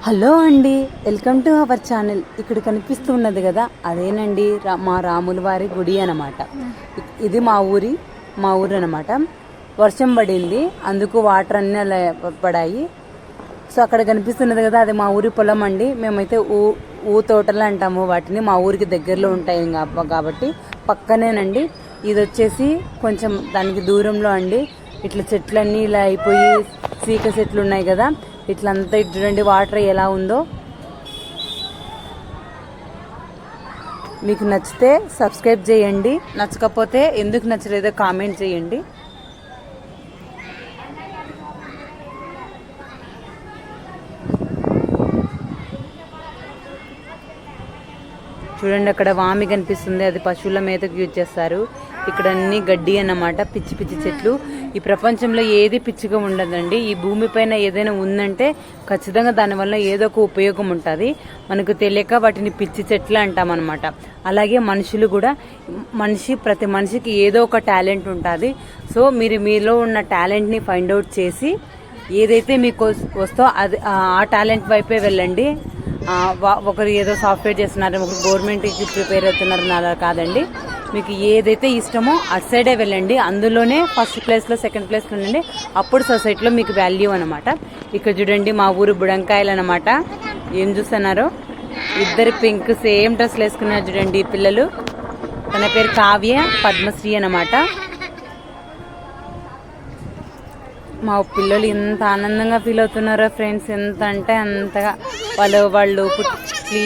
Hello అండి, welcome to our channel. ఇక్కడ కనిపిస్తున్నది కదా, అదేనండి మా రాముల వారి గుడి అనమాట. ఇది మా ఊరు అనమాట. వర్షం పడింది, అందుకు వాటర్ అన్నీ అలా పడాయి. సో అక్కడ కనిపిస్తున్నది కదా, అది మా ఊరి పొలం అండి. మేమైతే ఊ తోటలు అంటాము వాటిని. మా ఊరికి దగ్గరలో ఉంటాయి కాబట్టి పక్కనేనండి. ఇది వచ్చేసి కొంచెం దానికి దూరంలో అండి. ఇట్లా చెట్లన్నీ ఇలా అయిపోయి సీక చెట్లు ఉన్నాయి కదా, ఇట్లంతా చూడండి వాటర్ ఎలా ఉందో. మీకు నచ్చితే సబ్స్క్రైబ్ చేయండి, నచ్చకపోతే ఎందుకు నచ్చలేదో కామెంట్ చేయండి. చూడండి అక్కడ వామి కనిపిస్తుంది, అది పశువుల మేతకు యూజ్ చేస్తారు. ఇక్కడ అన్ని గడ్డి అన్నమాట, పిచ్చి పిచ్చి చెట్లు. ఈ ప్రపంచంలో ఏది పిచ్చిగా ఉండదండి. ఈ భూమిపైన ఏదైనా ఉందంటే ఖచ్చితంగా దానివల్ల ఏదో ఒక ఉపయోగం ఉంటుంది. మనకు తెలియక వాటిని పిచ్చి చెట్లు అంటాం అనమాట. అలాగే మనుషులు కూడా, ప్రతి మనిషికి ఏదో ఒక టాలెంట్ ఉంటుంది. సో మీరు మీలో ఉన్న టాలెంట్ని ఫైండ్ అవుట్ చేసి ఏదైతే మీకు వస్తో అది ఆ టాలెంట్ వైపే వెళ్ళండి. ఒకరు ఏదో సాఫ్ట్వేర్ చేస్తున్నారు, ఒకరు గవర్నమెంట్కి ప్రిపేర్ అవుతున్నారు, అలా కాదండి. మీకు ఏదైతే ఇష్టమో అటు సైడే వెళ్ళండి. అందులోనే ఫస్ట్ ప్లేస్లో సెకండ్ ప్లేస్లో ఉండండి. అప్పుడు సొసైటీలో మీకు వాల్యూ అనమాట. ఇక్కడ చూడండి మా ఊరు బుడంకాయలు అనమాట. ఏం చూస్తున్నారో, ఇద్దరు పింక్ సేమ్ డ్రెస్లు వేసుకున్నారు చూడండి ఈ పిల్లలు. తన పేరు కావ్య, పద్మశ్రీ అనమాట. మా పిల్లలు ఎంత ఆనందంగా ఫీల్ అవుతున్నారో ఫ్రెండ్స్, ఎంత అంటే అంతగా. వాళ్ళు పుట్టి